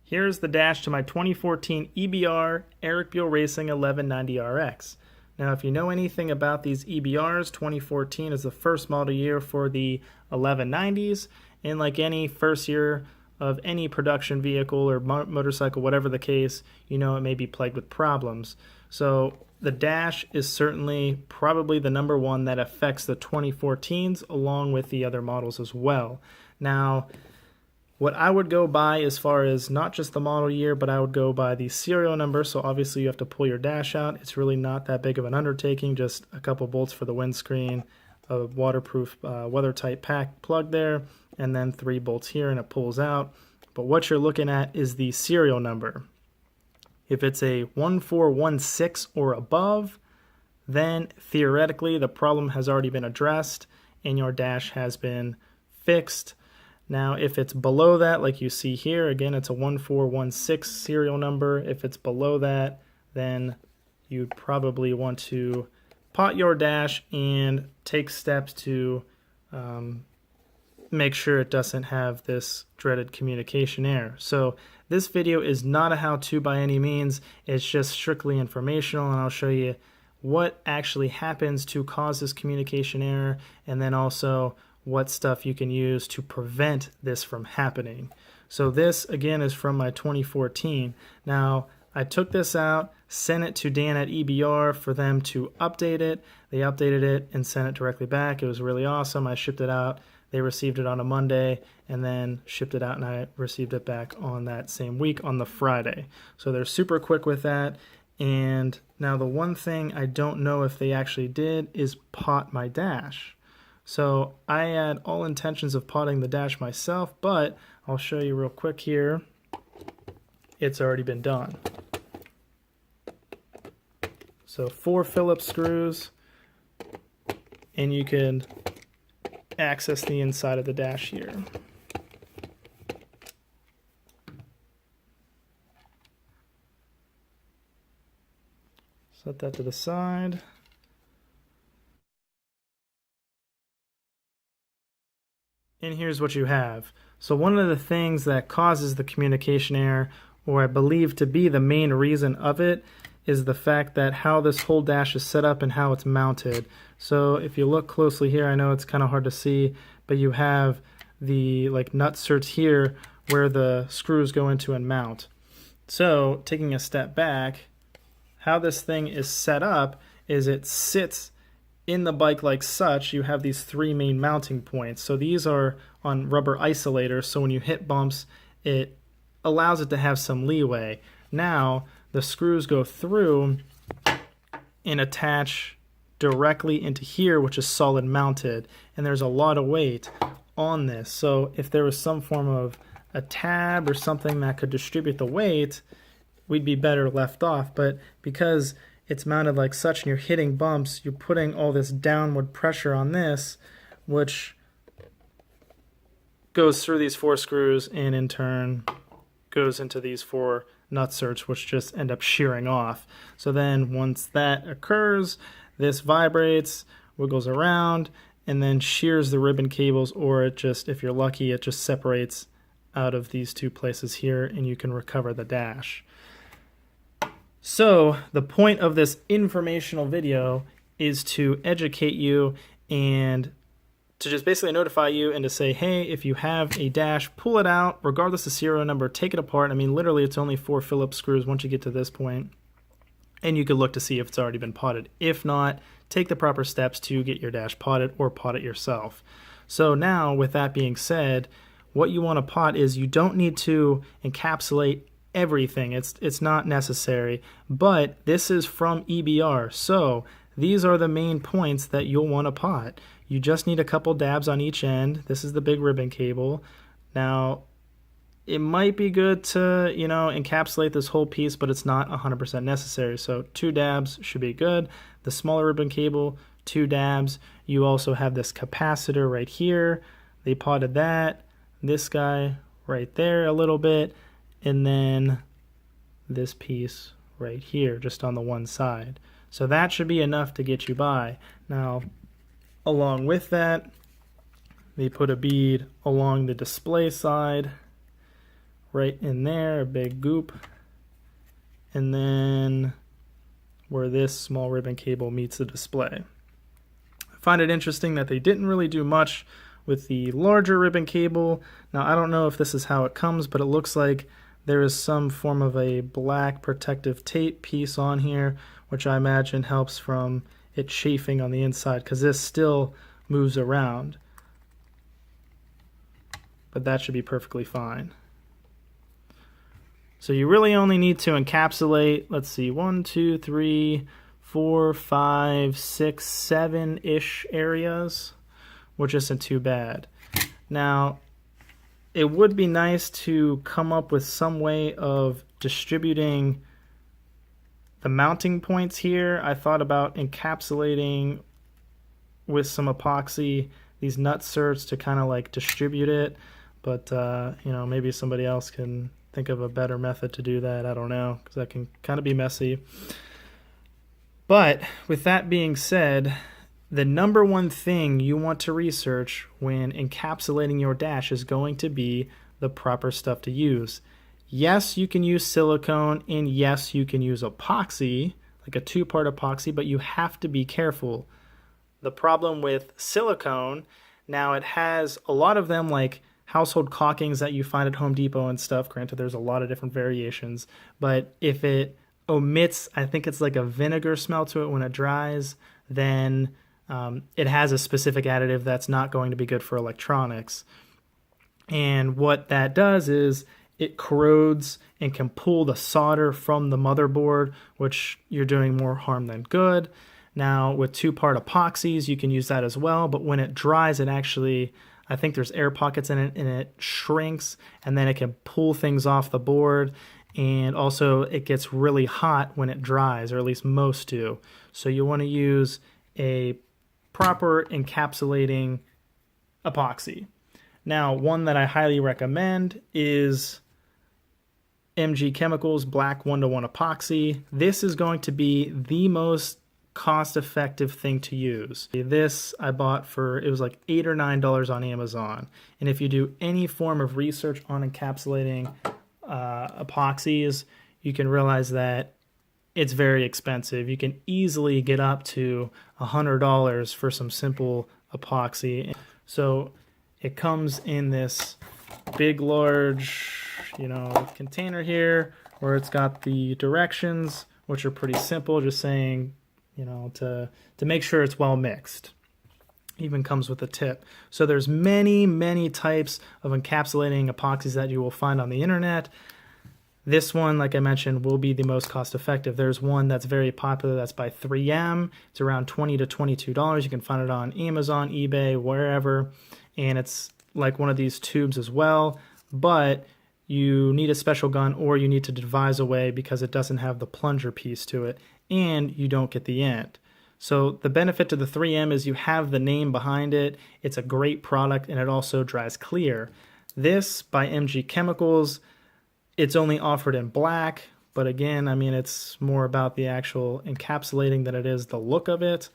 Here's the dash to my 2014 EBR Erik Buell Racing 1190RX. Now, if you know anything about these EBRs, 2014 is the first model year for the 1190s, and like any first year of any production vehicle or motorcycle, whatever the case, you know it may be plagued with problems. So the dash is certainly probably the number one that affects the 2014s along with the other models as well. Now, what I would go by as far as not just the model year, but I would go by the serial number. So obviously you have to pull your dash out. It's really not that big of an undertaking, just a couple bolts for the windscreen, a waterproof, weather-tight pack plug there, and then 3 bolts here and it pulls out. But what you're looking at is the serial number. If it's a 1416 or above, then theoretically the problem has already been addressed and your dash has been fixed. Now, if it's below that, like you see here, again, it's a 1416 serial number. If it's below that, then you'd probably want to pot your dash and take steps to make sure it doesn't have this dreaded communication error. So this video is not a how-to by any means. It's just strictly informational, and I'll show you what actually happens to cause this communication error, and then also what stuff you can use to prevent this from happening. So this, again, is from my 2014. Now, I took this out, sent it to Dan at EBR for them to update it. They updated it and sent it directly back. It was really awesome. I shipped it out. They received it on a Monday and then shipped it out, and I received it back on that same week on the Friday. So they're super quick with that. And now the one thing I don't know if they actually did is pot my dash. So I had all intentions of potting the dash myself, but I'll show you real quick here. It's already been done. So 4 Phillips screws, and you can access the inside of the dash here. Set that to the side. And here's what you have. So one of the things that causes the communication error, or I believe to be the main reason of it, is the fact that how this whole dash is set up and how it's mounted. So if you look closely here, I know it's kind of hard to see, but you have the nut certs here where the screws go into and mount. So taking a step back, how this thing is set up is it sits in the bike like such. You have these 3 main mounting points. So these are on rubber isolators, so when you hit bumps, it allows it to have some leeway. Now, the screws go through and attach directly into here, which is solid mounted, and there's a lot of weight on this. So if there was some form of a tab or something that could distribute the weight, we'd be better left off. But because it's mounted like such and you're hitting bumps, you're putting all this downward pressure on this, which goes through these 4 screws and in turn goes into these 4 nut certs, which just end up shearing off. So then once that occurs, this vibrates, wiggles around, and then shears the ribbon cables, or it just, if you're lucky, it just separates out of these 2 places here and you can recover the dash. So the point of this informational video is to educate you and to just basically notify you and to say, hey, if you have a dash, pull it out, regardless of serial number, take it apart. I mean, literally, it's only 4 Phillips screws once you get to this point, and you could look to see if it's already been potted. If not, take the proper steps to get your dash potted or pot it yourself. So now, with that being said, what you want to pot is you don't need to encapsulate everything. It's not necessary, but this is from EBR, so these are the main points that you'll want to pot. You just need a couple dabs on each end. This is the big ribbon cable. Now, it might be good to, encapsulate this whole piece, but it's not 100% necessary. So 2 dabs should be good. The smaller ribbon cable, 2 dabs. You also have this capacitor right here. They potted that. This guy right there a little bit. And then this piece right here, just on the one side. So that should be enough to get you by. Now, along with that, they put a bead along the display side right in there, a big goop. And then where this small ribbon cable meets the display. I find it interesting that they didn't really do much with the larger ribbon cable. Now, I don't know if this is how it comes, but it looks like there is some form of a black protective tape piece on here, which I imagine helps from it chafing on the inside, because this still moves around. But that should be perfectly fine. So you really only need to encapsulate, let's see, 1, 2, 3, 4, 5, 6, 7-ish areas, which isn't too bad. Now, it would be nice to come up with some way of distributing the mounting points here. I thought about encapsulating with some epoxy these nut certs to kind of like distribute it, but you know, maybe somebody else can think of a better method to do that. I don't know, because that can kind of be messy. But with that being said, the number one thing you want to research when encapsulating your dash is going to be the proper stuff to use. Yes, you can use silicone, and yes, you can use epoxy, like a 2-part epoxy, but you have to be careful. The problem with silicone, now it has a lot of them like household caulkings that you find at Home Depot and stuff. Granted, there's a lot of different variations, but if it omits, I think it's like a vinegar smell to it when it dries, then it has a specific additive that's not going to be good for electronics. And what that does is it corrodes and can pull the solder from the motherboard, which you're doing more harm than good. Now, with 2-part epoxies, you can use that as well, but when it dries, it actually, I think there's air pockets in it, and it shrinks, and then it can pull things off the board, and also it gets really hot when it dries, or at least most do. So you want to use a proper encapsulating epoxy. Now, one that I highly recommend is MG Chemicals Black 1-to-1 Epoxy. This is going to be the most cost-effective thing to use. This I bought for, it was like $8 or $9 on Amazon. And if you do any form of research on encapsulating epoxies, you can realize that it's very expensive. You can easily get up to $100 for some simple epoxy. So it comes in this big, large, container here, where it's got the directions, which are pretty simple, just saying, to make sure it's well mixed. Even comes with a tip. So there's many types of encapsulating epoxies that you will find on the internet. This one, like I mentioned, will be the most cost effective. There's one that's very popular that's by 3M. It's around $20 to $22. You can find it on Amazon, eBay, wherever. And it's like one of these tubes as well. But you need a special gun, or you need to devise a way, because it doesn't have the plunger piece to it, and you don't get the end. So the benefit to the 3M is you have the name behind it. It's a great product, and it also dries clear. This by MG Chemicals, it's only offered in black, but again, I mean, it's more about the actual encapsulating than it is the look of it.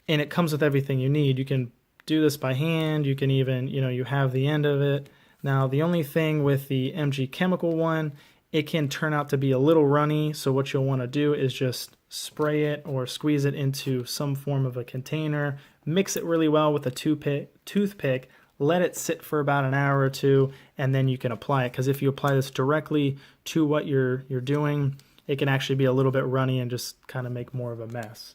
And it comes with everything you need. You can do this by hand. You can even, you have the end of it. Now, the only thing with the MG Chemical one, it can turn out to be a little runny. So what you'll want to do is just spray it or squeeze it into some form of a container, mix it really well with a toothpick, let it sit for about an hour or two, and then you can apply it. Because if you apply this directly to what you're doing, it can actually be a little bit runny and just kind of make more of a mess.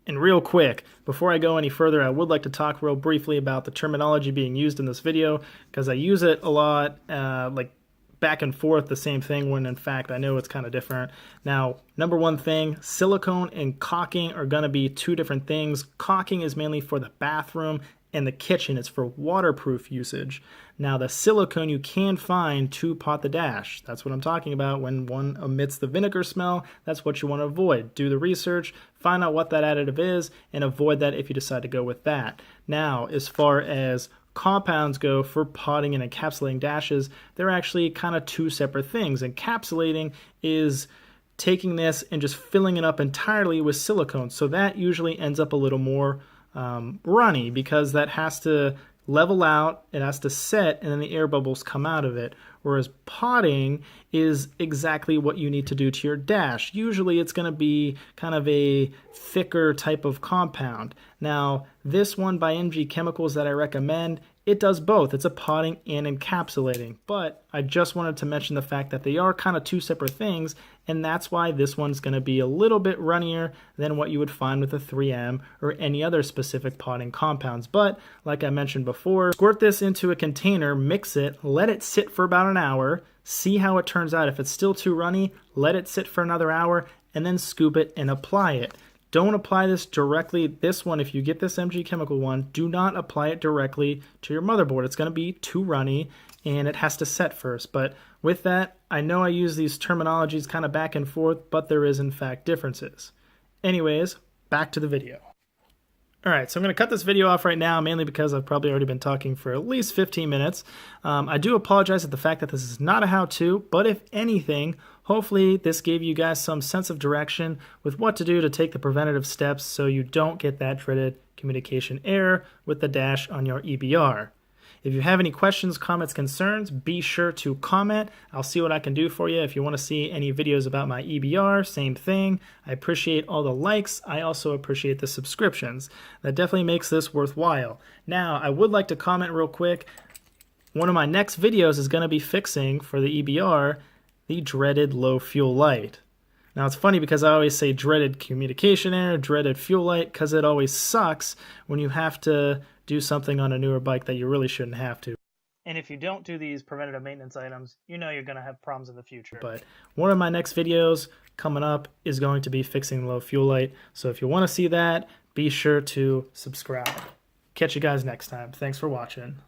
And real quick, before I go any further, I would like to talk real briefly about the terminology being used in this video, because I use it a lot, like back and forth, the same thing, when in fact I know it's kind of different. Now, number one thing, silicone and caulking are going to be two different things. Caulking is mainly for the bathroom, and the kitchen is for waterproof usage. Now, the silicone you can find to pot the dash. That's what I'm talking about. When one omits the vinegar smell, that's what you want to avoid. Do the research, find out what that additive is, and avoid that if you decide to go with that. Now, as far as compounds go for potting and encapsulating dashes, they're actually kind of two separate things. Encapsulating is taking this and just filling it up entirely with silicone. So that usually ends up a little more runny, because that has to level out, it has to set, and then the air bubbles come out of it. Whereas potting is exactly what you need to do to your dash. Usually it's going to be kind of a thicker type of compound. Now, this one by MG Chemicals that I recommend, it does both. It's a potting and encapsulating. But I just wanted to mention the fact that they are kind of two separate things, and that's why this one's going to be a little bit runnier than what you would find with a 3M or any other specific potting compounds. But like I mentioned before, squirt this into a container, mix it, let it sit for about an hour, see how it turns out. If it's still too runny, let it sit for another hour, and then scoop it and apply it. Don't apply this directly. This one, if you get this MG Chemical one, do not apply it directly to your motherboard. It's going to be too runny and it has to set first. But with that, I know I use these terminologies kind of back and forth, but there is in fact differences. Anyways, back to the video. Alright, so I'm going to cut this video off right now, mainly because I've probably already been talking for at least 15 minutes. I do apologize at the fact that this is not a how-to, but if anything, hopefully this gave you guys some sense of direction with what to do to take the preventative steps so you don't get that dreaded communication error with the dash on your EBR. If you have any questions, comments, concerns, be sure to comment. I'll see what I can do for you. If you want to see any videos about my EBR, same thing. I appreciate all the likes. I also appreciate the subscriptions. That definitely makes this worthwhile. Now, I would like to comment real quick. One of my next videos is going to be fixing, for the EBR, the dreaded low fuel light. Now, it's funny because I always say dreaded communication error, dreaded fuel light, because it always sucks when you have to do something on a newer bike that you really shouldn't have to. And if you don't do these preventative maintenance items, you know you're going to have problems in the future. But one of my next videos coming up is going to be fixing the low fuel light. So if you want to see that, be sure to subscribe. Catch you guys next time. Thanks for watching.